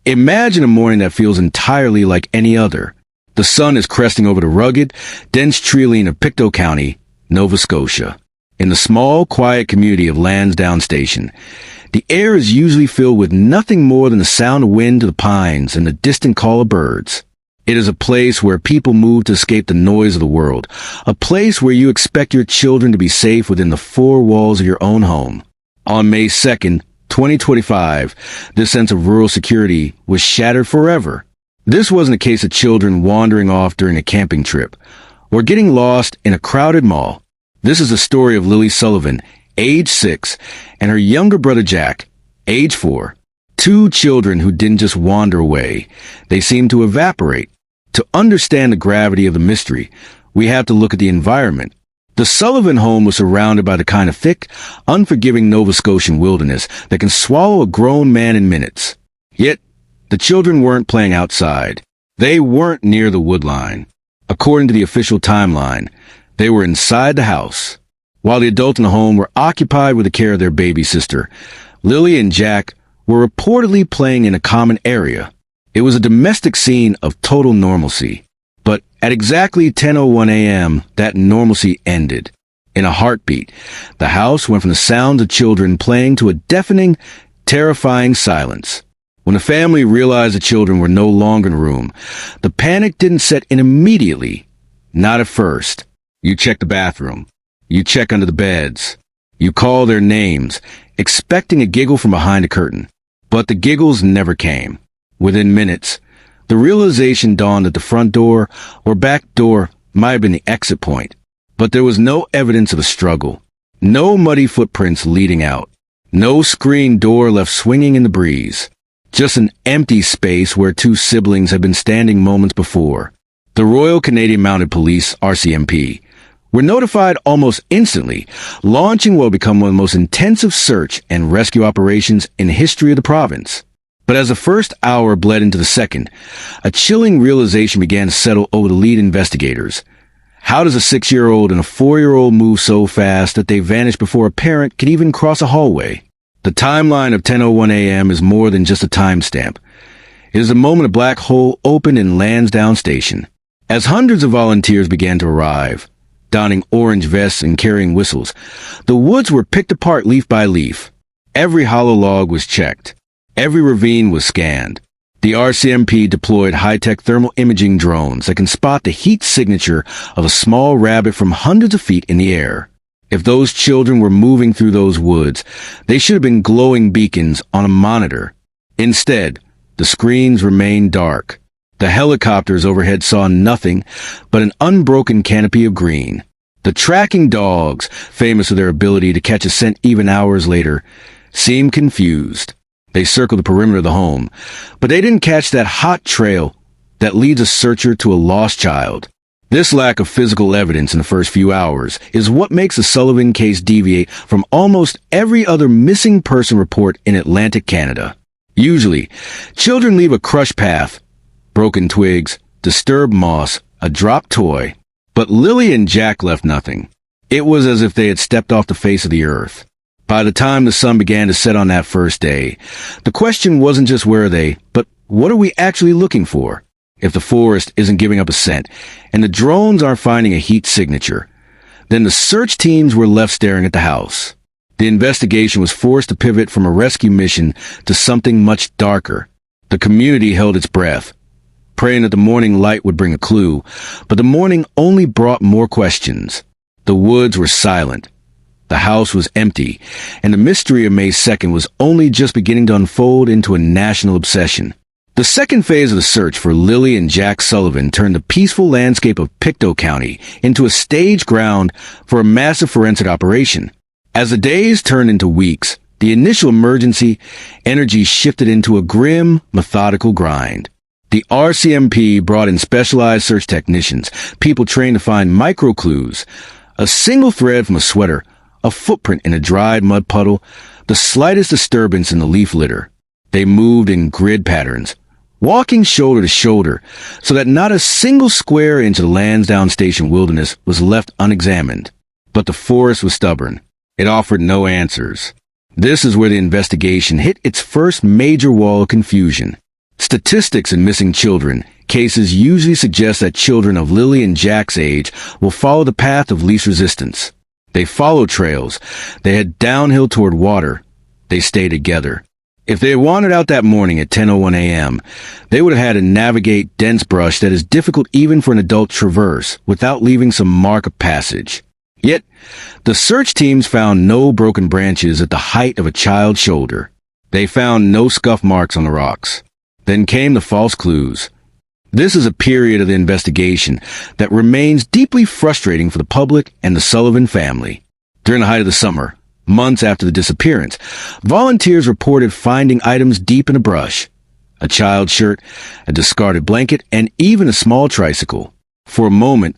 Imagine a morning that feels entirely like any other. The sun is cresting over the rugged, dense treeline of Pictou County, Nova Scotia. In the small, quiet community of Lansdowne Station, the air is usually filled with nothing more than the sound of wind to the pines and the distant call of birds. It is a place where people move to escape the noise of the world, a place where you expect your children to be safe within the four walls of your own home. On May 2nd, 2025, this sense of rural security was shattered forever. This wasn't a case of children wandering off during a camping trip or getting lost in a crowded mall. This is the story of Lily Sullivan, age 6, and her younger brother Jack, age 4. Two children who didn't just wander away. They seemed to evaporate. To understand the gravity of the mystery, we have to look at the environment. The Sullivan home was surrounded by the kind of thick, unforgiving Nova Scotian wilderness that can swallow a grown man in minutes. Yet, the children weren't playing outside. They weren't near the woodline. According to the official timeline, they were inside the house. While the adults in the home were occupied with the care of their baby sister, Lilly and Jack were reportedly playing in a common area. It was a domestic scene of total normalcy. But at exactly 10:01 a.m., that normalcy ended. In a heartbeat, the house went from the sounds of children playing to a deafening, terrifying silence. When the family realized the children were no longer in the room, the panic didn't set in immediately. Not at first. You check the bathroom. You check under the beds. You call their names, expecting a giggle from behind the curtain. But the giggles never came. Within minutes, the realization dawned that the front door or back door might have been the exit point. But there was no evidence of a struggle. No muddy footprints leading out. No screen door left swinging in the breeze. Just an empty space where two siblings had been standing moments before. The Royal Canadian Mounted Police, RCMP, were notified almost instantly, launching what will become one of the most intensive search and rescue operations in the history of the province. But as the first hour bled into the second, a chilling realization began to settle over the lead investigators. How does a 6-year-old and a 4-year-old move so fast that they vanish before a parent could even cross a hallway? The timeline of 10:01 a.m. is more than just a timestamp. It is the moment a black hole opened in Lansdowne Station. As hundreds of volunteers began to arrive, donning orange vests and carrying whistles, the woods were picked apart leaf by leaf. Every hollow log was checked. Every ravine was scanned. The RCMP deployed high-tech thermal imaging drones that can spot the heat signature of a small rabbit from hundreds of feet in the air. If those children were moving through those woods, they should have been glowing beacons on a monitor. Instead, the screens remained dark. The helicopters overhead saw nothing but an unbroken canopy of green. The tracking dogs, famous for their ability to catch a scent even hours later, seemed confused. They circled the perimeter of the home, but they didn't catch that hot trail that leads a searcher to a lost child. This lack of physical evidence in the first few hours is what makes the Sullivan case deviate from almost every other missing person report in Atlantic Canada. Usually, children leave a crushed path, broken twigs, disturbed moss, a dropped toy. But Lily and Jack left nothing. It was as if they had stepped off the face of the earth. By the time the sun began to set on that first day, the question wasn't just where are they, but what are we actually looking for? If the forest isn't giving up a scent, and the drones aren't finding a heat signature, then the search teams were left staring at the house. The investigation was forced to pivot from a rescue mission to something much darker. The community held its breath, praying that the morning light would bring a clue, but the morning only brought more questions. The woods were silent. The house was empty, and the mystery of May 2nd was only just beginning to unfold into a national obsession. The second phase of the search for Lily and Jack Sullivan turned the peaceful landscape of Pictou County into a stage ground for a massive forensic operation. As the days turned into weeks, the initial emergency energy shifted into a grim, methodical grind. The RCMP brought in specialized search technicians, people trained to find micro clues, a single thread from a sweater, a footprint in a dried mud puddle, the slightest disturbance in the leaf litter. They moved in grid patterns, walking shoulder to shoulder, so that not a single square inch of the Lansdowne Station wilderness was left unexamined. But the forest was stubborn. It offered no answers. This is where the investigation hit its first major wall of confusion. Statistics in missing children cases usually suggest that children of Lilly and Jack's age will follow the path of least resistance. They follow trails. They head downhill toward water. They stay together. If they had wandered out that morning at 10:01 a.m., they would have had to navigate dense brush that is difficult even for an adult to traverse without leaving some mark of passage. Yet, the search teams found no broken branches at the height of a child's shoulder. They found no scuff marks on the rocks. Then came the false clues. This is a period of the investigation that remains deeply frustrating for the public and the Sullivan family. During the height of the summer, months after the disappearance, volunteers reported finding items deep in the brush. A child's shirt, a discarded blanket, and even a small tricycle. For a moment,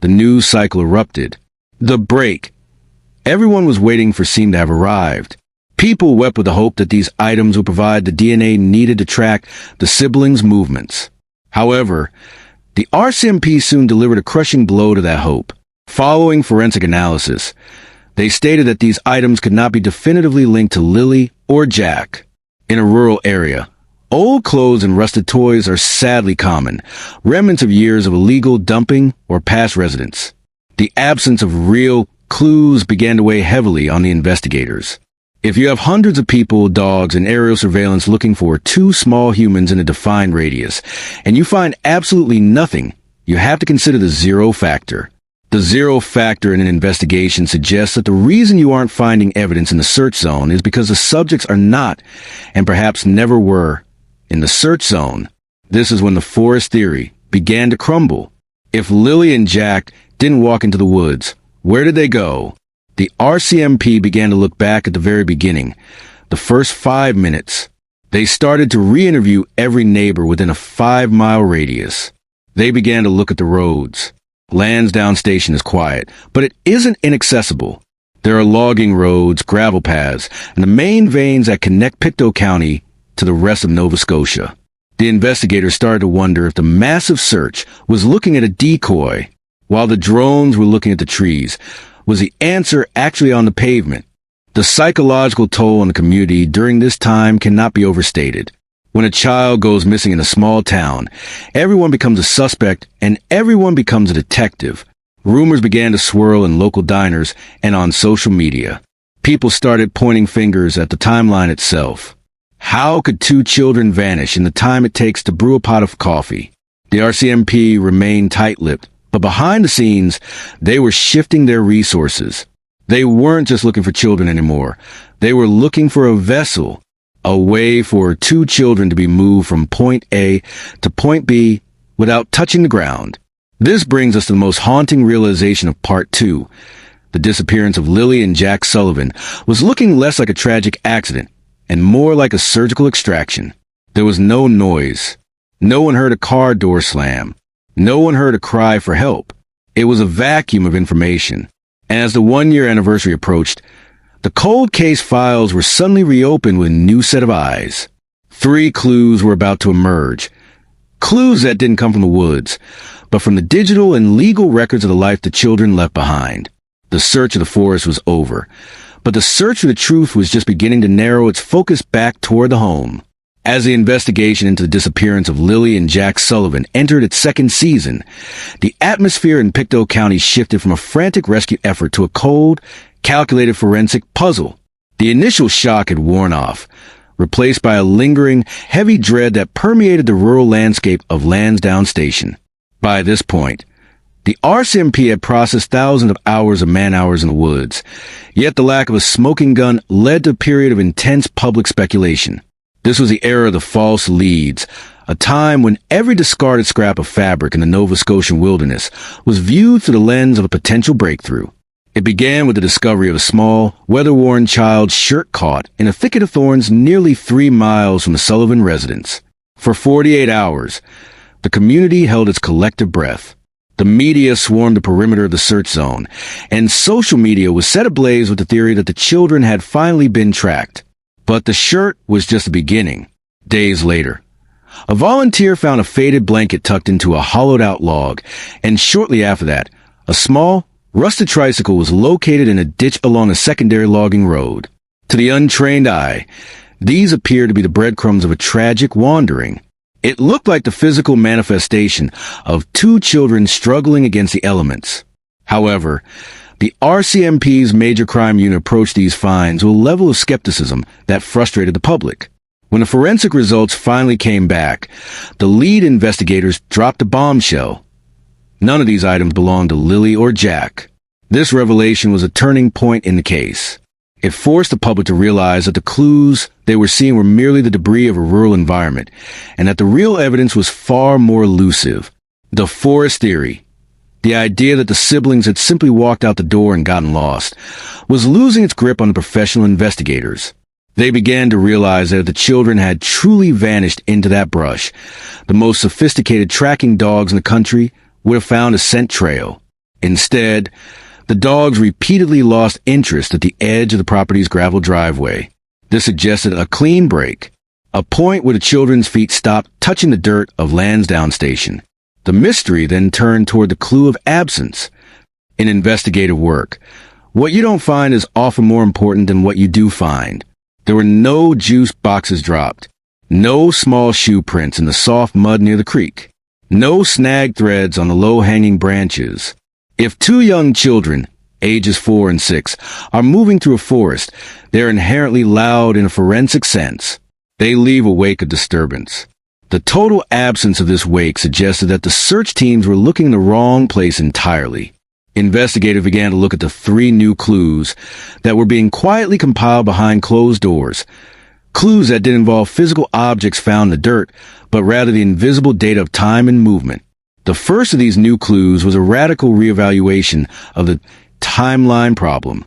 the news cycle erupted. The break. Everyone was waiting for seemed to have arrived. People wept with the hope that these items would provide the DNA needed to track the siblings' movements. However, the RCMP soon delivered a crushing blow to that hope. Following forensic analysis, they stated that these items could not be definitively linked to Lilly or Jack. In a rural area, old clothes and rusted toys are sadly common, remnants of years of illegal dumping or past residence. The absence of real clues began to weigh heavily on the investigators. If you have hundreds of people, dogs, and aerial surveillance looking for two small humans in a defined radius, and you find absolutely nothing, you have to consider the zero factor. The zero factor in an investigation suggests that the reason you aren't finding evidence in the search zone is because the subjects are not, and perhaps never were, in the search zone. This is when the forest theory began to crumble. If Lilly and Jack didn't walk into the woods, where did they go? The RCMP began to look back at the very beginning, the first 5 minutes. They started to re-interview every neighbor within a 5-mile radius. They began to look at the roads. Lansdowne Station is quiet, but it isn't inaccessible. There are logging roads, gravel paths, and the main veins that connect Pictou County to the rest of Nova Scotia. The investigators started to wonder if the massive search was looking at a decoy, while the drones were looking at the trees. Was the answer actually on the pavement? The psychological toll on the community during this time cannot be overstated. When a child goes missing in a small town, everyone becomes a suspect and everyone becomes a detective. Rumors began to swirl in local diners and on social media. People started pointing fingers at the timeline itself. How could 2 children vanish in the time it takes to brew a pot of coffee? The RCMP remained tight-lipped, but behind the scenes, they were shifting their resources. They weren't just looking for children anymore. They were looking for a vessel, a way for 2 children to be moved from point A to point B without touching the ground. This brings us to the most haunting realization of Part 2. The disappearance of Lilly and Jack Sullivan was looking less like a tragic accident and more like a surgical extraction. There was no noise. No one heard a car door slam. No one heard a cry for help. It was a vacuum of information. And as the 1-year anniversary approached, the cold case files were suddenly reopened with a new set of eyes. 3 clues were about to emerge. Clues that didn't come from the woods, but from the digital and legal records of the life the children left behind. The search of the forest was over, but the search for the truth was just beginning to narrow its focus back toward the home. As the investigation into the disappearance of Lilly and Jack Sullivan entered its 2nd season, the atmosphere in Pictou County shifted from a frantic rescue effort to a cold, calculated forensic puzzle. The initial shock had worn off, replaced by a lingering, heavy dread that permeated the rural landscape of Lansdowne Station. By this point, the RCMP had processed thousands of hours of man-hours in the woods, yet the lack of a smoking gun led to a period of intense public speculation. This was the era of the false leads, a time when every discarded scrap of fabric in the Nova Scotian wilderness was viewed through the lens of a potential breakthrough. It began with the discovery of a small, weather-worn child's shirt caught in a thicket of thorns nearly 3 miles from the Sullivan residence. For 48 hours, the community held its collective breath. The media swarmed the perimeter of the search zone, and social media was set ablaze with the theory that the children had finally been tracked. But the shirt was just the beginning. Days later, a volunteer found a faded blanket tucked into a hollowed-out log, and shortly after that, a small, rusted tricycle was located in a ditch along a secondary logging road. To the untrained eye, these appeared to be the breadcrumbs of a tragic wandering. It looked like the physical manifestation of two children struggling against the elements. However, the RCMP's Major Crime Unit approached these finds with a level of skepticism that frustrated the public. When the forensic results finally came back, the lead investigators dropped a bombshell. None of these items belonged to Lilly or Jack. This revelation was a turning point in the case. It forced the public to realize that the clues they were seeing were merely the debris of a rural environment, and that the real evidence was far more elusive. The forest theory, the idea that the siblings had simply walked out the door and gotten lost, was losing its grip on the professional investigators. They began to realize that if the children had truly vanished into that brush, the most sophisticated tracking dogs in the country would have found a scent trail. Instead, the dogs repeatedly lost interest at the edge of the property's gravel driveway. This suggested a clean break, a point where the children's feet stopped touching the dirt of Lansdowne Station. The mystery then turned toward the clue of absence. In investigative work, what you don't find is often more important than what you do find. There were no juice boxes dropped, no small shoe prints in the soft mud near the creek, no snagged threads on the low-hanging branches. If two young children, ages 4 and 6, are moving through a forest, they're inherently loud in a forensic sense. They leave a wake of disturbance. The total absence of this wake suggested that the search teams were looking in the wrong place entirely. Investigators began to look at the 3 new clues that were being quietly compiled behind closed doors. Clues that didn't involve physical objects found in the dirt, but rather the invisible data of time and movement. The first of these new clues was a radical reevaluation of the timeline problem.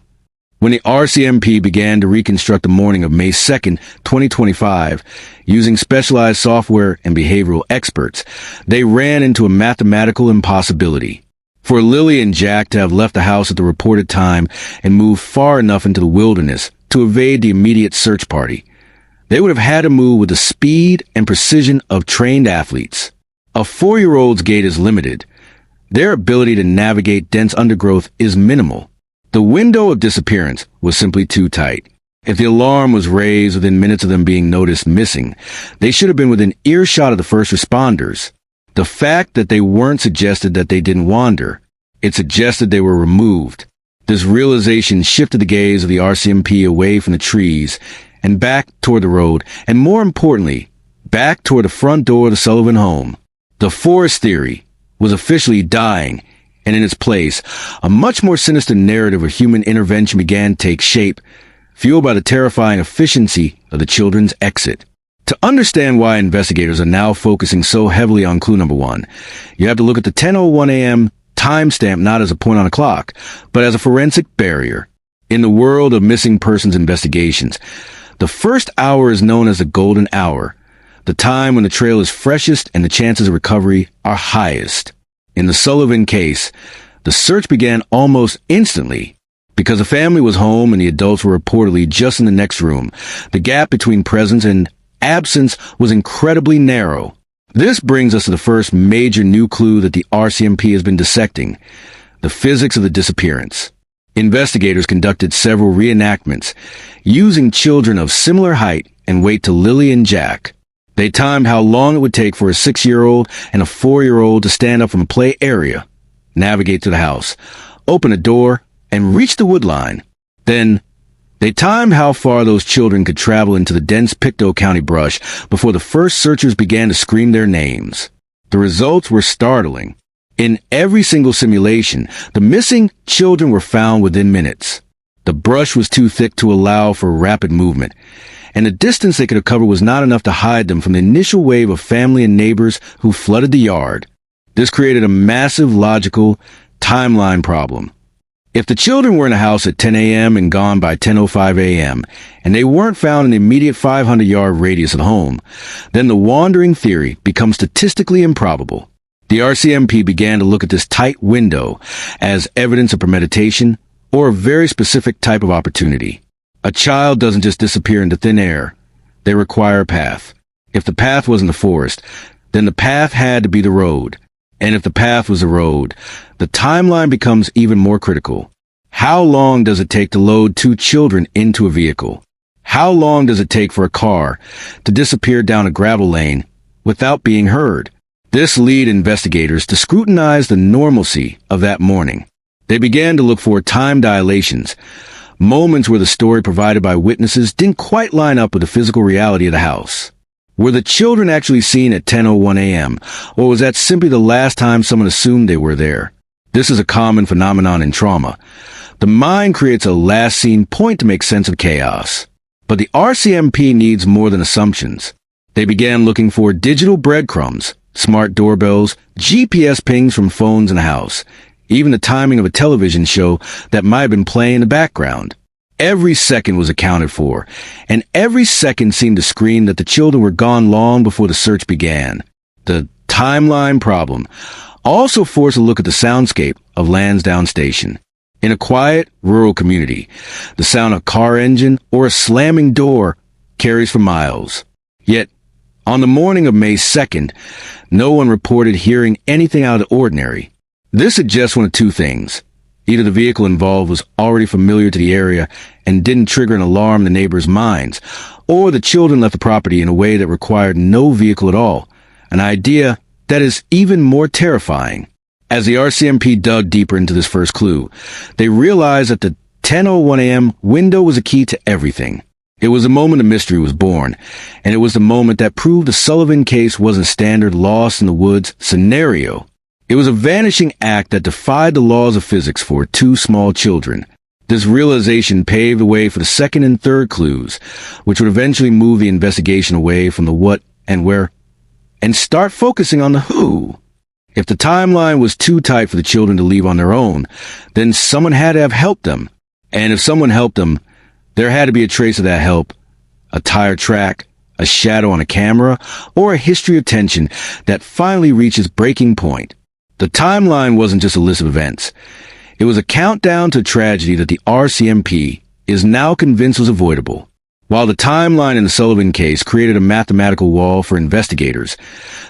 When the RCMP began to reconstruct the morning of May 2nd, 2025, using specialized software and behavioral experts, they ran into a mathematical impossibility. For Lilly and Jack to have left the house at the reported time and moved far enough into the wilderness to evade the immediate search party, they would have had to move with the speed and precision of trained athletes. A 4-year-old's gait is limited. Their ability to navigate dense undergrowth is minimal. The window of disappearance was simply too tight. If the alarm was raised within minutes of them being noticed missing, they should have been within earshot of the first responders. The fact that they weren't suggested that they didn't wander. It suggested they were removed. This realization shifted the gaze of the RCMP away from the trees and back toward the road, and more importantly, back toward the front door of the Sullivan home. The forest theory was officially dying, and in its place, a much more sinister narrative of human intervention began to take shape, fueled by the terrifying efficiency of the children's exit. To understand why investigators are now focusing so heavily on clue number 1, you have to look at the 10:01 a.m. timestamp not as a point on a clock, but as a forensic barrier. In the world of missing persons investigations, the first hour is known as the golden hour, the time when the trail is freshest and the chances of recovery are highest. In the Sullivan case, the search began almost instantly. Because the family was home and the adults were reportedly just in the next room, the gap between presence and absence was incredibly narrow. This brings us to the first major new clue that the RCMP has been dissecting: the physics of the disappearance. Investigators conducted several reenactments, using children of similar height and weight to Lilly and Jack. They timed how long it would take for a 6-year-old and a 4-year-old to stand up from a play area, navigate to the house, open a door, and reach the wood line. Then, they timed how far those children could travel into the dense Pictou County brush before the first searchers began to scream their names. The results were startling. In every single simulation, the missing children were found within minutes. The brush was too thick to allow for rapid movement, and the distance they could have covered was not enough to hide them from the initial wave of family and neighbors who flooded the yard. This created a massive logical timeline problem. If the children were in the house at 10 a.m. and gone by 10:05 a.m., and they weren't found in the immediate 500-yard radius of the home, then the wandering theory becomes statistically improbable. The RCMP began to look at this tight window as evidence of premeditation or a very specific type of opportunity. A child doesn't just disappear into thin air. They require a path. If the path wasn't the forest, then the path had to be the road. And if the path was the road, the timeline becomes even more critical. How long does it take to load 2 children into a vehicle? How long does it take for a car to disappear down a gravel lane without being heard. This led investigators to scrutinize the normalcy of that morning. They began to look for time dilations, moments where the story provided by witnesses didn't quite line up with the physical reality of the house. Were the children actually seen at 10:01 a.m., or was that simply the last time someone assumed they were there? This is a common phenomenon in trauma. The mind creates a last seen point to make sense of chaos. But the RCMP needs more than assumptions. They began looking for digital breadcrumbs, smart doorbells, GPS pings from phones in the house, even the timing of a television show that might have been playing in the background. Every second was accounted for, and every second seemed to scream that the children were gone long before the search began. The timeline problem also forced a look at the soundscape of Lansdowne Station. In a quiet, rural community, the sound of a car engine or a slamming door carries for miles. Yet, on the morning of May 2nd, no one reported hearing anything out of the ordinary. This suggests one of two things. Either the vehicle involved was already familiar to the area and didn't trigger an alarm in the neighbors' minds, or the children left the property in a way that required no vehicle at all, an idea that is even more terrifying. As the RCMP dug deeper into this first clue, they realized that the 10:01 a.m. window was a key to everything. It was the moment a mystery was born, and it was the moment that proved the Sullivan case wasn't a standard lost in the woods scenario. It was a vanishing act that defied the laws of physics for two small children. This realization paved the way for the second and third clues, which would eventually move the investigation away from the what and where, and start focusing on the who. If the timeline was too tight for the children to leave on their own, then someone had to have helped them. And if someone helped them, there had to be a trace of that help, a tire track, a shadow on a camera, or a history of tension that finally reaches breaking point. The timeline wasn't just a list of events. It was a countdown to tragedy that the RCMP is now convinced was avoidable. While the timeline in the Sullivan case created a mathematical wall for investigators,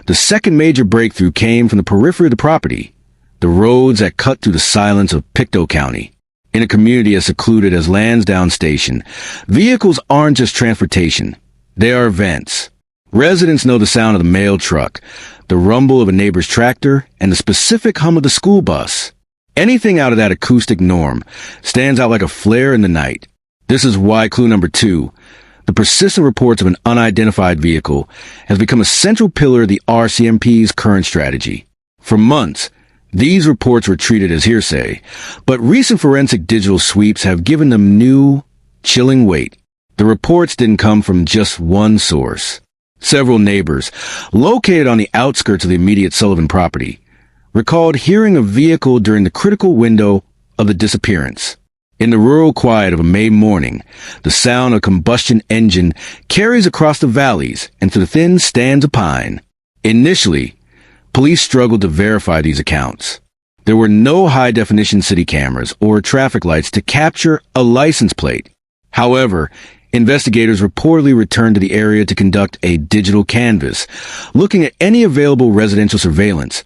the second major breakthrough came from the periphery of the property, the roads that cut through the silence of Pictou County. In a community as secluded as Lansdowne Station, vehicles aren't just transportation. They are events. Residents know the sound of the mail truck, the rumble of a neighbor's tractor, and the specific hum of the school bus. Anything out of that acoustic norm stands out like a flare in the night. This is why clue number 2, the persistent reports of an unidentified vehicle, has become a central pillar of the RCMP's current strategy. For months, these reports were treated as hearsay, but recent forensic digital sweeps have given them new, chilling weight. The reports didn't come from just one source. Several neighbors, located on the outskirts of the immediate Sullivan property, recalled hearing a vehicle during the critical window of the disappearance. In the rural quiet of a May morning, the sound of a combustion engine carries across the valleys and through the thin stands of pine. Initially, police struggled to verify these accounts. There were no high-definition city cameras or traffic lights to capture a license plate. However, investigators reportedly returned to the area to conduct a digital canvass, looking at any available residential surveillance,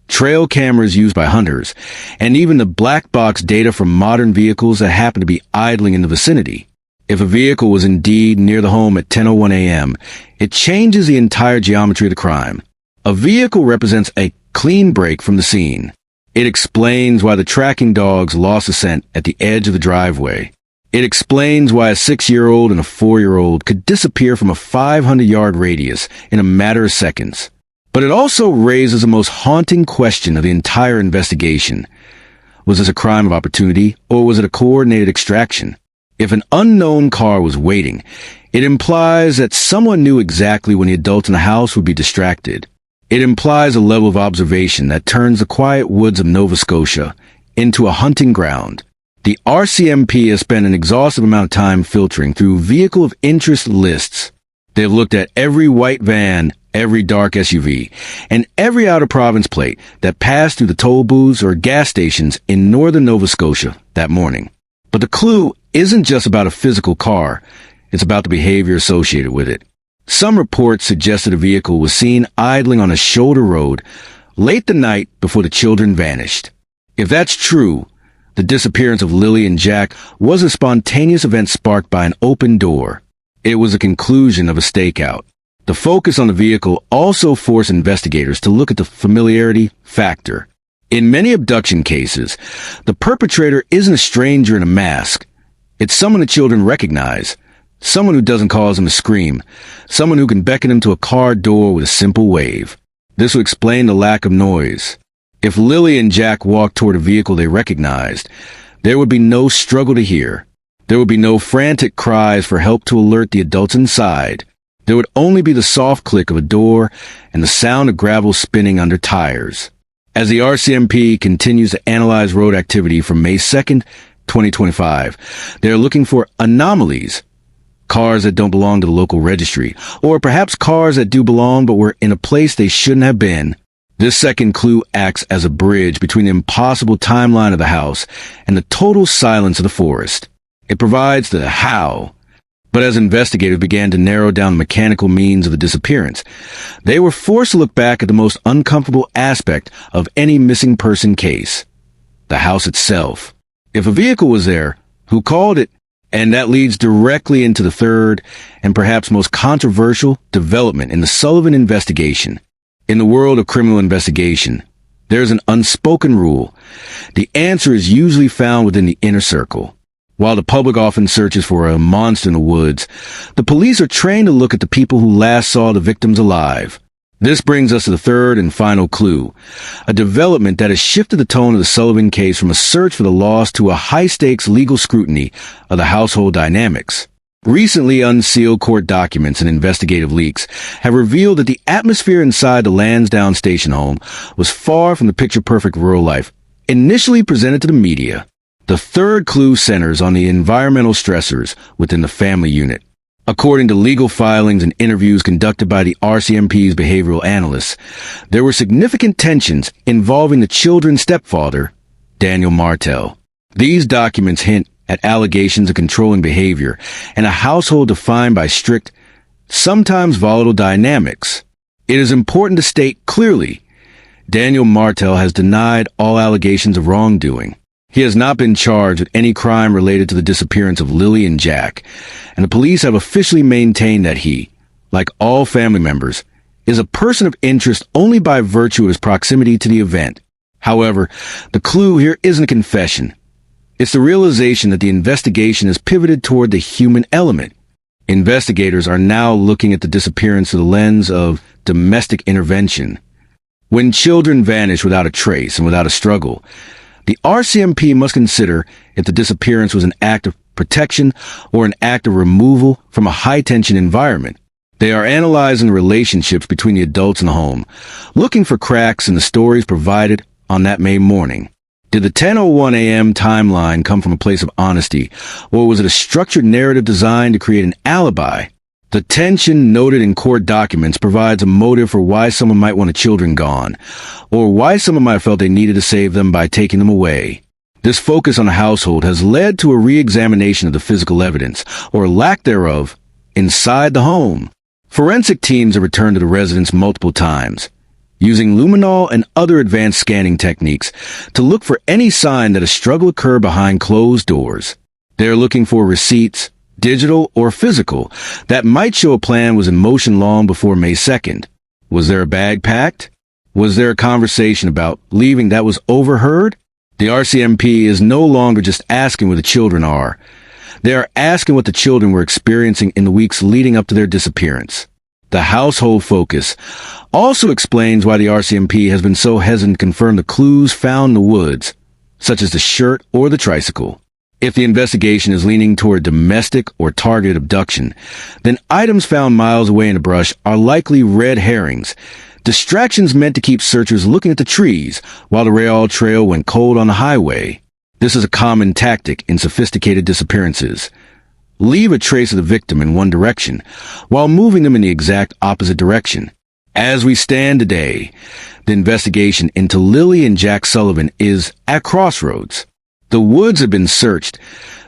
trail cameras used by hunters, and even the black box data from modern vehicles that happened to be idling in the vicinity. If a vehicle was indeed near the home at 10:01 a.m., it changes the entire geometry of the crime. A vehicle represents a clean break from the scene. It explains why the tracking dogs lost the scent at the edge of the driveway. It explains why a 6-year-old and a 4-year-old could disappear from a 500-yard radius in a matter of seconds. But it also raises the most haunting question of the entire investigation. Was this a crime of opportunity, or was it a coordinated extraction? If an unknown car was waiting, it implies that someone knew exactly when the adults in the house would be distracted. It implies a level of observation that turns the quiet woods of Nova Scotia into a hunting ground. The RCMP has spent an exhaustive amount of time filtering through vehicle of interest lists. They've looked at every white van, every dark SUV, and every out-of-province plate that passed through the toll booths or gas stations in northern Nova Scotia that morning. But the clue isn't just about a physical car, it's about the behavior associated with it. Some reports suggested a vehicle was seen idling on a shoulder road late the night before the children vanished. If that's true, the disappearance of Lilly and Jack was a spontaneous event sparked by an open door. It was a conclusion of a stakeout. The focus on the vehicle also forced investigators to look at the familiarity factor. In many abduction cases, the perpetrator isn't a stranger in a mask. It's someone the children recognize, someone who doesn't cause them to scream, someone who can beckon them to a car door with a simple wave. This would explain the lack of noise. If Lilly and Jack walked toward a vehicle they recognized, there would be no struggle to hear. There would be no frantic cries for help to alert the adults inside. There would only be the soft click of a door and the sound of gravel spinning under tires. As the RCMP continues to analyze road activity from May 2nd, 2025, they are looking for anomalies. Cars that don't belong to the local registry, or perhaps cars that do belong but were in a place they shouldn't have been. This second clue acts as a bridge between the impossible timeline of the house and the total silence of the forest. It provides the how. But as investigators began to narrow down the mechanical means of the disappearance, they were forced to look back at the most uncomfortable aspect of any missing person case: the house itself. If a vehicle was there, who called it? And that leads directly into the third and perhaps most controversial development in the Sullivan investigation. In the world of criminal investigation, there's an unspoken rule. The answer is usually found within the inner circle. While the public often searches for a monster in the woods, the police are trained to look at the people who last saw the victims alive. This brings us to the third and final clue, a development that has shifted the tone of the Sullivan case from a search for the lost to a high-stakes legal scrutiny of the household dynamics. Recently unsealed court documents and investigative leaks have revealed that the atmosphere inside the Lansdowne Station home was far from the picture-perfect rural life initially presented to the media. The third clue centers on the environmental stressors within the family unit. According to legal filings and interviews conducted by the RCMP's behavioral analysts, there were significant tensions involving the children's stepfather, Daniel Martel. These documents hint at allegations of controlling behavior and a household defined by strict, sometimes volatile dynamics. It is important to state clearly, Daniel Martel has denied all allegations of wrongdoing. He has not been charged with any crime related to the disappearance of Lilly and Jack, and the police have officially maintained that he, like all family members, is a person of interest only by virtue of his proximity to the event. However, the clue here isn't a confession. It's the realization that the investigation has pivoted toward the human element. Investigators are now looking at the disappearance through the lens of domestic intervention. When children vanish without a trace and without a struggle, the RCMP must consider if the disappearance was an act of protection or an act of removal from a high-tension environment. They are analyzing the relationships between the adults in the home, looking for cracks in the stories provided on that May morning. Did the 10:01 a.m. timeline come from a place of honesty, or was it a structured narrative designed to create an alibi? The tension noted in court documents provides a motive for why someone might want the children gone, or why someone might have felt they needed to save them by taking them away. This focus on the household has led to a re-examination of the physical evidence, or lack thereof, inside the home. Forensic teams have returned to the residence multiple times, using luminol and other advanced scanning techniques to look for any sign that a struggle occurred behind closed doors. They are looking for receipts, digital or physical, that might show a plan was in motion long before May 2nd. Was there a bag packed? Was there a conversation about leaving that was overheard? The RCMP is no longer just asking where the children are. They are asking what the children were experiencing in the weeks leading up to their disappearance. The household focus also explains why the RCMP has been so hesitant to confirm the clues found in the woods, such as the shirt or the tricycle. If the investigation is leaning toward domestic or targeted abduction, then items found miles away in the brush are likely red herrings, distractions meant to keep searchers looking at the trees while the rail trail went cold on the highway. This is a common tactic in sophisticated disappearances. Leave a trace of the victim in one direction while moving them in the exact opposite direction. As we stand today, the investigation into Lilly and Jack Sullivan is at crossroads. The woods have been searched,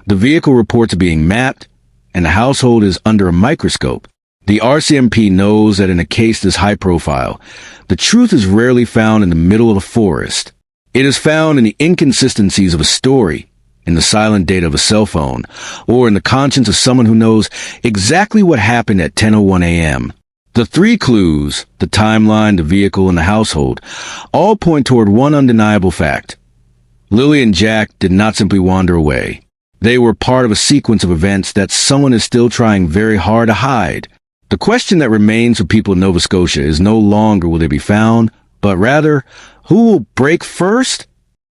the vehicle reports are being mapped, and the household is under a microscope. The RCMP knows that in a case this high profile, the truth is rarely found in the middle of a forest. It is found in the inconsistencies of a story, in the silent data of a cell phone, or in the conscience of someone who knows exactly what happened at 10:01 a.m. The three clues, the timeline, the vehicle, and the household, all point toward one undeniable fact. Lilly and Jack did not simply wander away. They were part of a sequence of events that someone is still trying very hard to hide. The question that remains for people in Nova Scotia is no longer will they be found, but rather, who will break first?